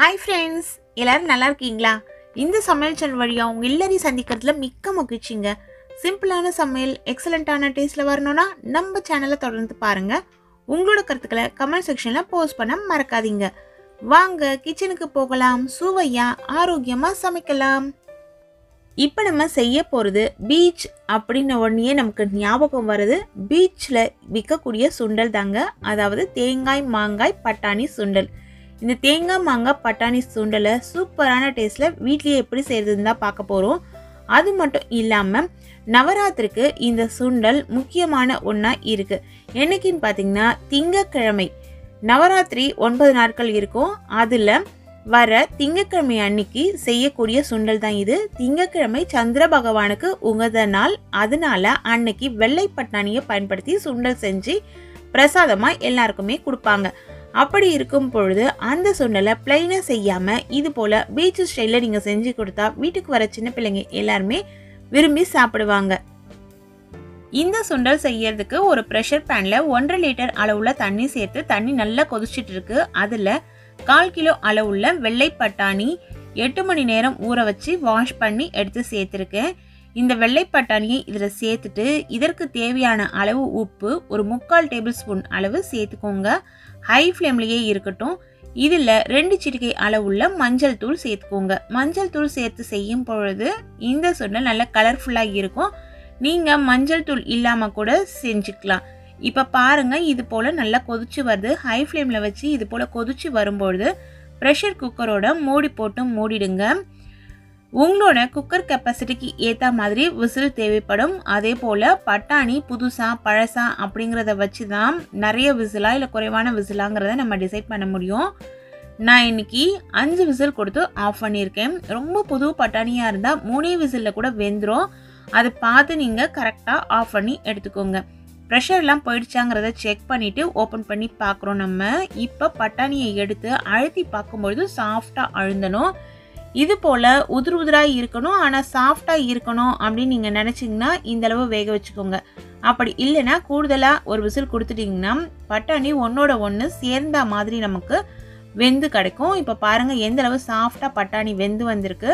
Hi friends, எல்லாரும் நல்லா இருக்கீங்களா? இந்த சமையல் சேனல் வழியாக உங்கள் எல்லாரையும் சந்திக்கிறதுல மிக்க மகிழ்ச்சிங்க. சிம்பிளான சமையல் எக்ஸலண்ட்டான டேஸ்ட்டில் வரணும்னா நம்ம சேனலை தொடர்ந்து பாருங்கள். உங்களோட கருத்துக்களை கமெண்ட் செக்ஷனில் போஸ்ட் பண்ண மறக்காதீங்க. வாங்க கிச்சனுக்கு போகலாம், சுவையாக ஆரோக்கியமாக சமைக்கலாம். இப்போ நம்ம செய்ய போகிறது பீச் அப்படின்னு உடனே நமக்கு ஞாபகம் வருது பீச்சில் விற்கக்கூடிய சுண்டல் தாங்க. அதாவது தேங்காய் மாங்காய் பட்டாணி சுண்டல். இந்த தேங்காய் மாங்காய் பட்டாணி சுண்டலை சூப்பரான டேஸ்ட்டில் வீட்லேயே எப்படி செய்கிறதுன்னு தான் பார்க்க போகிறோம். அது மட்டும் இல்லாமல் நவராத்திரிக்கு இந்த சுண்டல் முக்கியமான ஒன்றா இருக்குது. என்னைக்குன்னு பார்த்தீங்கன்னா திங்கக்கிழமை. நவராத்திரி 9 நாட்கள் இருக்கும். அதில் வர திங்கக்கிழமை அன்னைக்கு செய்யக்கூடிய சுண்டல் தான் இது. திங்கக்கிழமை சந்திர பகவானுக்கு உகந்த நாள். அதனால அன்னைக்கு வெள்ளை பட்டாணியை பயன்படுத்தி சுண்டல் செஞ்சு பிரசாதமாக எல்லாருக்குமே கொடுப்பாங்க. அப்படி இருக்கும் பொழுது அந்த சுண்டலை பிளைனாக செய்யாமல் இது போல் பீச் ஸ்டைலில் நீங்கள் செஞ்சு கொடுத்தா வீட்டுக்கு வர சின்ன பிள்ளைங்க எல்லாருமே விரும்பி சாப்பிடுவாங்க. இந்த சுண்டல் செய்யறதுக்கு ஒரு ப்ரெஷர் பேனில் 1.5 லிட்டர் அளவுள்ள தண்ணி சேர்த்து தண்ணி நல்லா கொதிச்சிட்டு இருக்கு. அதில் 1/4 கிலோ அளவுள்ள வெள்ளை பட்டாணி 8 மணி நேரம் ஊற வச்சு வாஷ் பண்ணி எடுத்து சேர்த்துருக்கேன். இந்த வெள்ளை பட்டாணியை இதில் சேர்த்துட்டு இதற்கு தேவையான அளவு உப்பு ஒரு 3/4 டேபிள் ஸ்பூன் அளவு சேர்த்துக்கோங்க. ஹை ஃப்ளேம்லேயே இருக்கட்டும். இதில் 2 சிட்டிகை அளவுள்ள மஞ்சள் தூள் சேர்த்துக்கோங்க. மஞ்சள் தூள் சேர்த்து செய்யும் பொழுது இந்த சுண்டல் நல்லா கலர்ஃபுல்லாக இருக்கும். நீங்கள் மஞ்சள் தூள் இல்லாமல் கூட செஞ்சுக்கலாம். இப்போ பாருங்கள், இது போல் நல்லா கொதிச்சு வருது. ஹை ஃப்ளேமில் வச்சு இது போல் கொதிச்சு வரும்பொழுது ப்ரெஷர் குக்கரோட மூடி போட்டு மூடிடுங்க. உங்களோட குக்கர் கெப்பாசிட்டிக்கு ஏற்ற மாதிரி விசில் தேவைப்படும். அதே போல் பட்டாணி புதுசா பழசா அப்படிங்கிறத வச்சு தான் நிறைய விசிலா இல்லை குறைவான விசிலாங்கிறத நம்ம டிசைட் பண்ண முடியும். நான் இன்னைக்கு 5 விசில் கொடுத்து ஆஃப் பண்ணியிருக்கேன். ரொம்ப புது பட்டாணியாக இருந்தால் 3 விசிலில் கூட வெந்துடும். அதை பார்த்து நீங்கள் கரெக்டாக ஆஃப் பண்ணி எடுத்துக்கோங்க. ப்ரெஷர்லாம் போயிடுச்சாங்கிறத செக் பண்ணிவிட்டு ஓப்பன் பண்ணி பார்க்குறோம். நம்ம இப்போ பட்டாணியை எடுத்து அழுத்தி பார்க்கும்பொழுது சாஃப்டாக அழுந்தணும். இது போல் உதிராக இருக்கணும், ஆனால் சாஃப்டாக இருக்கணும் அப்படின்னு நீங்கள் நினச்சிங்கன்னா இந்தளவு வேக வச்சுக்கோங்க. அப்படி இல்லைன்னா கூடுதலாக ஒரு விசில் கொடுத்துட்டிங்கன்னா பட்டாணி ஒன்றோட ஒன்று சேர்ந்த மாதிரி நமக்கு வெந்து கிடைக்கும். இப்போ பாருங்கள் எந்த அளவு சாஃப்டாக பட்டாணி வெந்து வந்திருக்கு.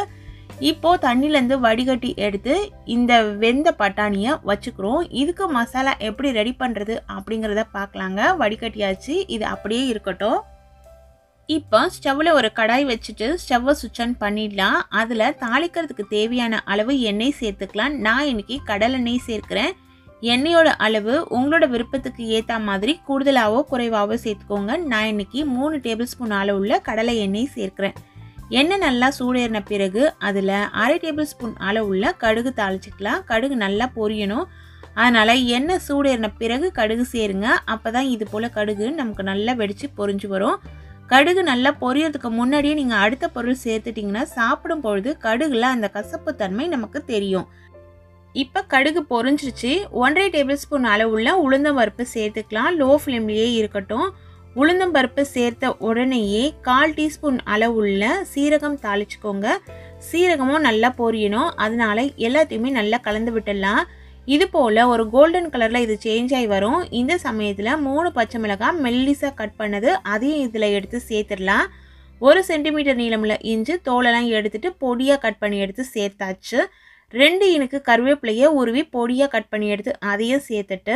இப்போது தண்ணியிலேருந்து வடிகட்டி எடுத்து இந்த வெந்த பட்டாணியை வச்சுக்கிறோம். இதுக்கு மசாலா எப்படி ரெடி பண்ணுறது அப்படிங்கிறத பார்க்கலாங்க. வடிகட்டியாச்சு, இது அப்படியே இருக்கட்டும். இப்போ ஸ்டவ்வில் ஒரு கடாய் வச்சுட்டு ஸ்டவ்வை சுவிட்ச் ஆன் பண்ணிடலாம். அதில் தாளிக்கிறதுக்கு தேவையான அளவு எண்ணெய் சேர்த்துக்கலாம். நான் இன்னைக்கு கடலெண்ணெய் சேர்க்கிறேன். எண்ணெயோட அளவு உங்களோட விருப்பத்துக்கு ஏற்ற மாதிரி கூடுதலாகவோ குறைவாகவோ சேர்த்துக்கோங்க. நான் இன்னைக்கு 3 டேபிள் ஸ்பூன் அளவுள்ள கடலை எண்ணெய் சேர்க்கிறேன். எண்ணெய் நல்லா சூடேறின பிறகு அதில் 1/2 டேபிள் ஸ்பூன் அளவுள்ள கடுகு தாளிச்சிக்கலாம். கடுகு நல்லா பொரியணும். அதனால் எண்ணெய் சூடேறின பிறகு கடுகு சேருங்க. அப்போ தான் இது போல் கடுகு நமக்கு நல்லா வெடித்து பொரிஞ்சு வரும். கடுகு நல்லா பொரியறதுக்கு முன்னாடியே நீங்கள் அடுத்த பொருள் சேர்த்துட்டிங்கன்னா சாப்பிடும் பொழுது கடுகுல அந்த கசப்பு தன்மை நமக்கு தெரியும். இப்போ கடுகு பொரிஞ்சிருச்சு. 1.5 டேபிள் ஸ்பூன் அளவுள்ள உளுந்தம் பருப்பு சேர்த்துக்கலாம். லோ ஃப்ளேம்லேயே இருக்கட்டும். உளுந்தம் பருப்பு சேர்த்த உடனேயே 1/4 டீஸ்பூன் அளவுள்ள சீரகம் தாளிச்சுக்கோங்க. சீரகமும் நல்லா பொரியணும். அதனால எல்லாத்தையுமே நல்லா கலந்து விட்டுடலாம். இது போல் ஒரு கோல்டன் கலரில் இது சேஞ்ச் ஆகி வரும். இந்த சமயத்தில் 3 பச்சை மிளகாய் மெல்லிசாக கட் பண்ணது அதையும் இதில் எடுத்து சேர்த்துடலாம். 1 சென்டிமீட்டர் நீளமுள்ள இஞ்சி தோலெல்லாம் எடுத்துட்டு பொடியாக கட் பண்ணி எடுத்து சேர்த்தாச்சு. 2 இனுக்கு கருவேப்பிலையை உருவி பொடியாக கட் பண்ணி எடுத்து அதையும் சேர்த்துட்டு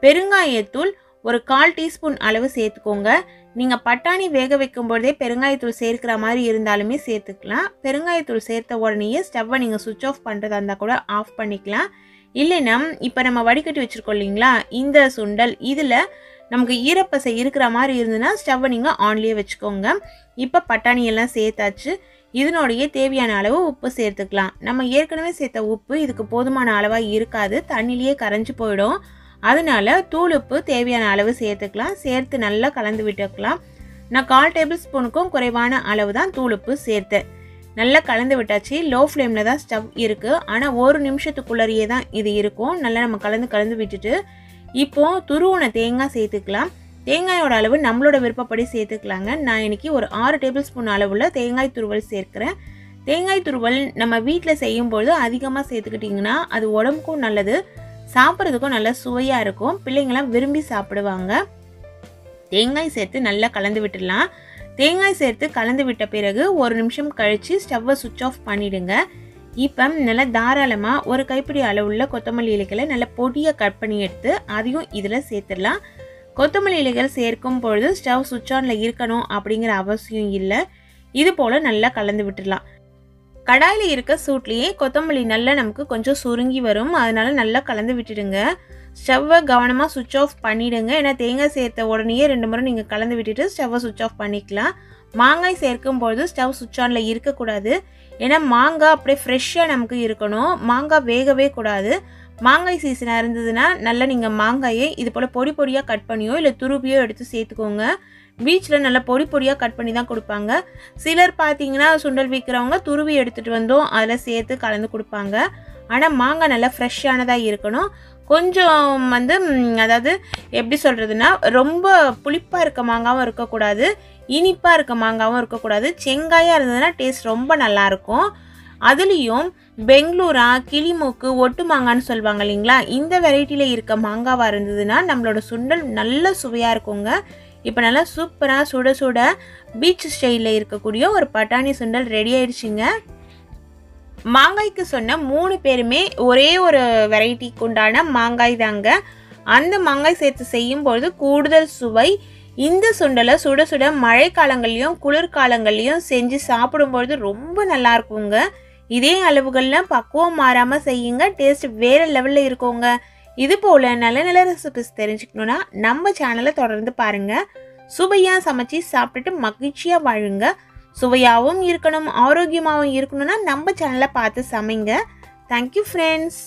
பெருங்காயத்தூள் ஒரு 1/4 டீஸ்பூன் அளவு சேர்த்துக்கோங்க. நீங்கள் பட்டாணி வேக வைக்கும் பொழுதே பெருங்காயத்தூள் சேர்க்கிற மாதிரி இருந்தாலுமே சேர்த்துக்கலாம். பெருங்காயத்தூள் சேர்த்த உடனேயே ஸ்டவ்வை நீங்கள் சுவிட்ச் ஆஃப் பண்ணுறதா இருந்தால் கூட ஆஃப் பண்ணிக்கலாம். இல்லைன்னா இப்போ நம்ம வடிகட்டி வச்சுருக்கோம் இல்லைங்களா இந்த சுண்டல், இதில் நமக்கு ஈரப்பசை இருக்கிற மாதிரி இருந்ததுன்னா ஸ்டவ்வை நீங்கள் ஆன்லேயே வச்சுக்கோங்க. இப்போ பட்டாணியெல்லாம் சேர்த்தாச்சு. இதனுடைய தேவையான அளவு உப்பு சேர்த்துக்கலாம். நம்ம ஏற்கனவே சேர்த்த உப்பு இதுக்கு போதுமான அளவாக இருக்காது, தண்ணிலேயே கரைஞ்சி போயிடும். அதனால தூள் உப்பு தேவையான அளவு சேர்த்துக்கலாம். சேர்த்து நல்லா கலந்து விட்டுக்கலாம். நான் 1/4 டேபிள் ஸ்பூனுக்கும் குறைவான அளவு தான் தூள் உப்பு சேர்த்தேன். நல்லா கலந்து விட்டாச்சு. லோ ஃப்ளேமில் தான் ஸ்டவ் இருக்குது. ஆனால் 1 நிமிஷத்துக்குள்ளேயே தான் இது இருக்கும். நல்லா நம்ம கலந்து விட்டுட்டு இப்போது துருவன தேங்காய் சேர்த்துக்கலாம். தேங்காயோட அளவு நம்மளோட விருப்பப்படி சேர்த்துக்கலாங்க. நான் இன்றைக்கி ஒரு 6 டேபிள் ஸ்பூன் அளவுள்ள தேங்காய் துருவல் சேர்க்குறேன். தேங்காய் துருவல் நம்ம வீட்டில் செய்யும்போது அதிகமாக சேர்த்துக்கிட்டிங்கன்னா அது உடம்புக்கும் நல்லது, சாப்பிட்றதுக்கும் நல்ல சுவையாக இருக்கும். பிள்ளைங்களாம் விரும்பி சாப்பிடுவாங்க. தேங்காய் சேர்த்து நல்லா கலந்து விட்டுடலாம். தேங்காய் சேர்த்து கலந்து விட்ட பிறகு 1 நிமிஷம் கழித்து ஸ்டவ்வை சுவிட்ச் ஆஃப் பண்ணிவிடுங்க. இப்போ நல்லா தாராளமாக ஒரு கைப்பிடி அளவுள்ள கொத்தமல்லி இலைகளை நல்லா பொடியாக கட் பண்ணி எடுத்து அதையும் இதில் சேர்த்துடலாம். கொத்தமல்லி இலைகள் சேர்க்கும் பொழுது ஸ்டவ் சுவிட்ச் ஆனில் இருக்கணும் அப்படிங்கிற அவசியம் இல்லை. இது போல் நல்லா கலந்து விட்டுடலாம். கடாயில் இருக்க சூட்லேயே கொத்தமல்லி நல்லா நமக்கு கொஞ்சம் சுருங்கி வரும். அதனால நல்லா கலந்து விட்டுடுங்க. ஸ்டவ்வை கவனமாக சுவிட்ச் ஆஃப் பண்ணிவிடுங்க. ஏன்னா தேங்காய் சேர்த்த உடனேயே 2 முறை நீங்கள் கலந்து விட்டுட்டு ஸ்டவ்வை சுவிட்ச் ஆஃப் பண்ணிக்கலாம். மாங்காய் சேர்க்கும்பொழுது ஸ்டவ் சுவிட்ச் ஆனில் இருக்கக்கூடாது. ஏன்னா மாங்காய் அப்படியே ஃப்ரெஷ்ஷாக நமக்கு இருக்கணும். மாங்காய் வேகவே கூடாது. மாங்காய் சீசனாக இருந்ததுன்னா நல்லா நீங்கள் மாங்காயை இது போல் பொடி பொடியாக கட் பண்ணியோ இல்லை துருவியோ எடுத்து சேர்த்துக்கோங்க. பீச்சில் நல்லா பொடி பொடியாக கட் பண்ணி தான் கொடுப்பாங்க. சிலர் பார்த்தீங்கன்னா சுண்டல் விற்கிறவங்க துருவி எடுத்துகிட்டு வந்தோம் அதில் சேர்த்து கலந்து கொடுப்பாங்க. ஆனால் மாங்காய் நல்லா ஃப்ரெஷ்ஷானதாக இருக்கணும். கொஞ்சம் அதாவது எப்படி சொல்கிறதுனா ரொம்ப புளிப்பாக இருக்க மாங்காவும் இருக்கக்கூடாது, இனிப்பாக இருக்க மாங்காவும் இருக்கக்கூடாது. செங்காயாக இருந்ததுன்னா டேஸ்ட் ரொம்ப நல்லாயிருக்கும். அதுலேயும் பெங்களூரா, கிளிமூக்கு, ஒட்டு மாங்கான்னு சொல்லுவாங்க இல்லைங்களா, இந்த வெரைட்டியில் இருக்க மாங்காவாக இருந்ததுன்னா நம்மளோட சுண்டல் நல்ல சுவையாக இருக்குங்க. இப்போ நல்லா சூப்பராக சுட சுட பீச் ஸ்டைலில் இருக்கக்கூடிய ஒரு பட்டாணி சுண்டல் ரெடி ஆயிடுச்சுங்க. மாங்காய்க்கு சொன்ன 3 பேருமே ஒரே ஒரு வெரைட்டிக்கு உண்டான மாங்காய் தாங்க. அந்த மாங்காய் சேர்த்து செய்யும்பொழுது கூடுதல் சுவை. இந்த சுண்டலை சுட சுட மழை காலங்கள்லையும் குளிர்காலங்கள்லையும் செஞ்சு சாப்பிடும்பொழுது ரொம்ப நல்லா இருக்குங்க. இதே அளவுகளில் பக்குவம் மாறாமல் செய்யுங்க. டேஸ்ட் வேறு லெவலில் இருக்குங்க. இது போல் நல்ல நல்ல ரெசிபிஸ் தெரிஞ்சுக்கணுன்னா நம்ம சேனலை தொடர்ந்து பாருங்கள். சுவையாக சமைச்சு சாப்பிட்டுட்டு மகிழ்ச்சியாக வாழுங்க. சுவையாகவும் இருக்கணும், ஆரோக்கியமாகவும் இருக்கணும்னா நம்ம சேனலை பார்த்து சமைங்க. Thank you friends.